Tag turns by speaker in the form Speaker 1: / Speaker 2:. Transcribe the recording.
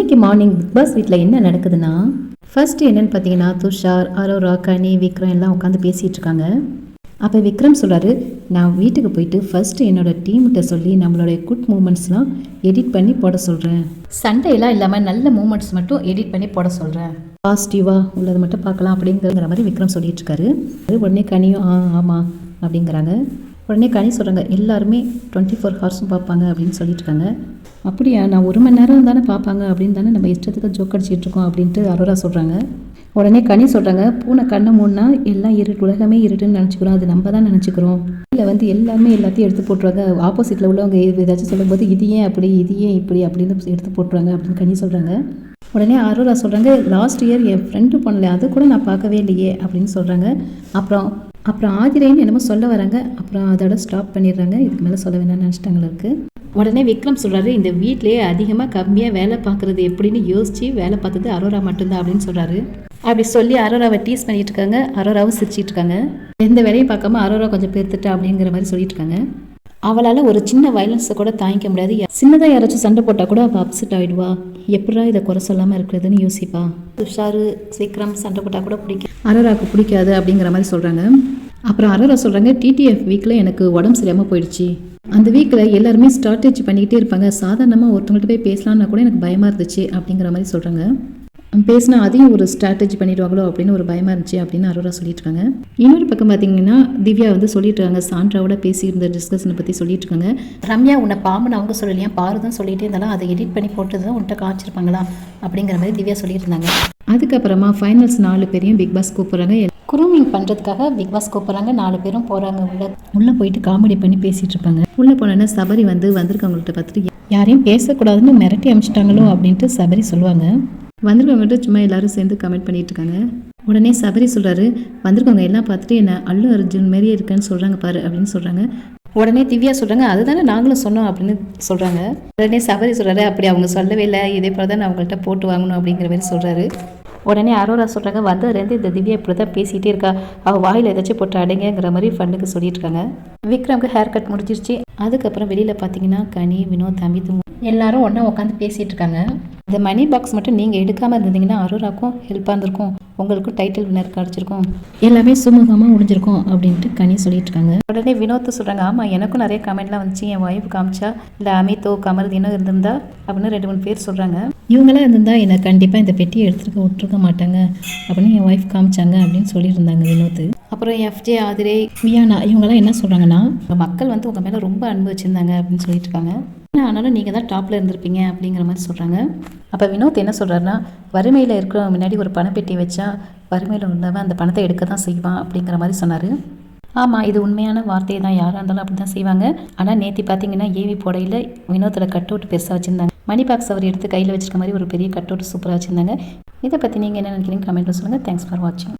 Speaker 1: இன்னைக்கு morning big pass வீட்டில் என்ன நடக்குதுன்னா, ஃபர்ஸ்ட் என்னன்னு பார்த்தீங்கன்னா, துஷார், அரோரா, கனி, விக்ரம் எல்லாம் உட்காந்து பேசிகிட்டு இருக்காங்க. அப்போ விக்ரம் சொல்கிறாரு, நான் வீட்டுக்கு போயிட்டு ஃபர்ஸ்ட்டு என்னோட டீம்கிட்ட சொல்லி நம்மளோட குட் மூமெண்ட்ஸ்லாம் எடிட் பண்ணி போட சொல்கிறேன். சண்டையெல்லாம் இல்லாமல் நல்ல மூமெண்ட்ஸ் மட்டும் எடிட் பண்ணி போட சொல்கிறேன். பாசிட்டிவாக உள்ளது மட்டும் பார்க்கலாம் அப்படிங்கிற மாதிரி விக்ரம் சொல்லிட்டு இருக்காரு. உடனே கனியும் ஆமாம் அப்படிங்கிறாங்க. உடனே கனி சொல்கிறாங்க, எல்லாருமே 24 ஹவர்ஸும் பார்ப்பாங்க அப்படின்னு சொல்லிட்டு இருக்காங்க. அப்படியா, நான் 1 மணி நேரம் தானே பார்ப்பாங்க அப்படின்னு தானே நம்ம இஷ்டத்துக்கு ஜோக் அடிச்சிட்டு இருக்கோம் அப்படின்ட்டு அரோரா சொல்கிறாங்க. உடனே கனி சொல்கிறாங்க, பூனை கண்ணை மூடினா எல்லாம் இருட்டு, உலகமே இருட்டுன்னு நினச்சிக்கிறோம், அது நம்ம தான் நினச்சிக்கிறோம். இல்லை வந்து எல்லாருமே எல்லாத்தையும் எடுத்து போட்டுருவாங்க. ஆப்போசிட்டில் உள்ளவங்க ஏதாச்சும் சொல்லும்போது இது ஏன் அப்படி, இது ஏன் இப்படி அப்படின்னு எடுத்து போட்டுருவாங்க அப்படின்னு கனி சொல்கிறாங்க. உடனே அரோரா சொல்கிறாங்க, லாஸ்ட் இயர் என் ஃப்ரெண்டு பண்ணல, அது கூட நான் பார்க்கவே இல்லையே அப்படின்னு சொல்கிறாங்க. அப்புறம் ஆதிரைன்னு என்னமோ சொல்ல வராங்க. அப்புறம் அதோட ஸ்டாப் பண்ணிடுறாங்க. இதுக்கு மேலே சொல்ல வேணாம்னு நினச்சிட்டாங்களுக்கு. உடனே விக்ரம் சொல்கிறாரு, இந்த வீட்டிலேயே அதிகமாக கம்மியாக வேலை பார்க்குறது எப்படின்னு யோசித்து வேலை பார்த்தது அரோரா மட்டும்தான் அப்படின்னு சொல்கிறாரு. அப்படி சொல்லி அரோராவை டீஸ் பண்ணிட்டு இருக்காங்க. அரோராவும் சிரிச்சிட்டு இருக்காங்க. எந்த வேலையும் பார்க்காம அரோரா கொஞ்சம் பெருத்துட்டா அப்படிங்கிற மாதிரி சொல்லிட்டு இருக்காங்க. அவளால் ஒரு சின்ன வயலன்ஸை கூட தாங்கிக்க முடியாது. சின்னதாக யாராச்சும் சண்டை போட்டால் கூட அவள் அப்செட் ஆகிடுவா. எப்படா இதை குறை சொல்லாமல் இருக்கிறதுன்னு யோசிப்பா. துஷாரு, விக்ரம் சண்டை போட்டால் கூட பிடிக்கும், அரோராவுக்கு பிடிக்காது அப்படிங்கிற மாதிரி சொல்கிறாங்க. அப்புறம் அரோரா சொல்கிறாங்க, டிடிஎஃப் வீக்கில் எனக்கு உடம்பு சரியாமல் போயிடுச்சு. அந்த வீக்கில் எல்லாருமே ஸ்ட்ராட்டஜி பண்ணிக்கிட்டே இருப்பாங்க. சாதாரணமாக ஒருத்தவங்கள்ட்ட போய் பேசலான்னா கூட எனக்கு பயமாக இருந்துச்சு அப்படிங்கிற மாதிரி சொல்கிறாங்க. பேசினா அதையும் ஒரு ஸ்ட்ராட்டஜி பண்ணிடுவாங்களோ அப்படின்னு ஒரு பயமாக இருந்துச்சு அப்படின்னு அரோரா சொல்லிட்டு இருக்காங்க. இன்னொரு பக்கம் பார்த்தீங்கன்னா, திவ்யா வந்து சொல்லிட்டு இருக்காங்க, சாண்ட்ராவோட பேசியிருந்த டிஸ்கஷனை பற்றி சொல்லிட்டு இருக்காங்க. ரம்யா உன்னை பாம்புன்னு அவங்க சொல்லலையா, பாரு தான் சொல்லிகிட்டே இருந்தாலும் அதை எடிட் பண்ணி போட்டது தான் உன்ட்ட காய்ச்சிருப்பாங்களா அப்படிங்கிற மாதிரி திவ்யா சொல்லிட்டு இருந்தாங்க. அதுக்கப்புறமா ஃபைனல்ஸ் 4 பேரையும் பிக் பாஸ் கூப்பிட்றாங்க. குரூமிங் பண்ணுறதுக்காக பிக் பாஸ் கூப்பிட்றாங்க. 4 பேரும் போகிறாங்க. உள்ளே போயிட்டு காமெடி பண்ணி பேசிகிட்டு இருப்பாங்க. உள்ளே போனோன்னா சபரி வந்திருக்கவங்கள்ட்ட பார்த்துட்டு யாரையும் பேசக்கூடாதுன்னு மிரட்டி அமிச்சிட்டாங்களோ அப்படின்ட்டு சபரி சொல்லுவாங்க. வந்திருக்கவங்கள்ட்ட சும்மா எல்லாரும் சேர்ந்து கமெண்ட் பண்ணிட்டு இருக்காங்க. உடனே சபரி சொல்கிறாரு, வந்திருக்கவங்க எல்லாம் பார்த்துட்டு என்ன அல்லு அர்ஜுன் மாரி இருக்குன்னு சொல்கிறாங்க பாரு அப்படின்னு சொல்கிறாங்க. உடனே திவ்யா சொல்கிறாங்க, அதுதானே நாங்களும் சொன்னோம் அப்படின்னு சொல்கிறாங்க. உடனே சபரி சொல்கிறாரு, அப்படி அவங்க சொல்லவே இல்லை, இதே போல தான் நான் அவங்கள்ட்ட போட்டு வாங்கணும் அப்படிங்கிற மாதிரி சொல்கிறாரு. உடனே அரோரா சொல்கிறாங்க, வந்ததுலேருந்து இந்த திவ்யா இப்படி தான் பேசிகிட்டே இருக்கா, அவள் வாயில் ஏதாச்சும் போட்டு அடைங்கிற மாதிரி ஃபண்டுக்கு சொல்லிட்டு இருக்காங்க. விக்ரம்க்கு ஹேர் கட் முடிஞ்சிருச்சு. அதுக்கப்புறம் வெளியில் பார்த்தீங்கன்னா கனி, வினோத், அமித் எல்லாரும் ஒன்றா உட்காந்து பேசிகிட்டு இருக்காங்க. இந்த மணி பாக்ஸ் மட்டும் நீங்கள் எடுக்காமல் இருந்தீங்கன்னா அரோராக்கும் ஹெல்ப்பாக இருந்திருக்கும், உங்களுக்கும் டைட்டில் வின்னர் கிடச்சிருக்கும், எல்லாமே சுமூகமாக முடிஞ்சிருக்கும் அப்படின்ட்டு கனி சொல்லிட்டு இருக்காங்க. உடனே வினோத் சொல்கிறாங்க, ஆமாம் எனக்கும் நிறைய கமெண்ட்லாம் வந்துச்சு, என் ஒய்ஃப் காமிச்சா இல்லை அமித்தோ கமருதீனோ இருந்திருந்தா அப்படின்னு 2-3 பேர் சொல்கிறாங்க. இவங்களாம் இருந்திருந்தா என்னை கண்டிப்பாக இந்த பெட்டியை விட்டுருக்க மாட்டாங்க அப்படின்னு என் ஒய்ஃப் காமிச்சாங்க அப்படின்னு சொல்லியிருந்தாங்க வினோத். அப்புறம் எஃப்ஜே, ஆதிரே, வியானா இவங்கெல்லாம் என்ன சொல்கிறாங்கன்னா, மக்கள் வந்து உங்கள் மேலே ரொம்ப அன்பு வச்சுருந்தாங்க அப்படின்னு சொல்லிட்டு இருக்காங்க. ஆனாலும் நீங்கள் தான் டாப்பில் இருந்திருப்பீங்க அப்படிங்கிற மாதிரி சொல்கிறாங்க. அப்போ வினோத் என்ன சொல்கிறாருன்னா, வறுமையில் இருக்கிறவங்க முன்னாடி ஒரு பணப்பெட்டி வச்சா வறுமையில் உள்ளவன் அந்த பணத்தை எடுக்க தான் செய்வான் அப்படிங்கிற மாதிரி சொன்னார். ஆமாம், இது உண்மையான வார்த்தையை தான், யாராக இருந்தாலும் அப்படி தான் செய்வாங்க. ஆனால் நேற்று பார்த்தீங்கன்னா ஏவி போடையில் வினோத்தோட கட் அவுட் பெருசாக வச்சுருந்தாங்க. மணி பாக்ஸ் அவர் எடுத்து கையில் வச்சுருக்க மாதிரி ஒரு பெரிய கட் அவுட் சூப்பராக வச்சுருந்தாங்க. இதை பற்றி நீங்கள் என்ன நினைக்கிறீங்க கமெண்ட்டில் சொல்லுங்கள். தேங்க்ஸ் ஃபார் வாட்சிங்.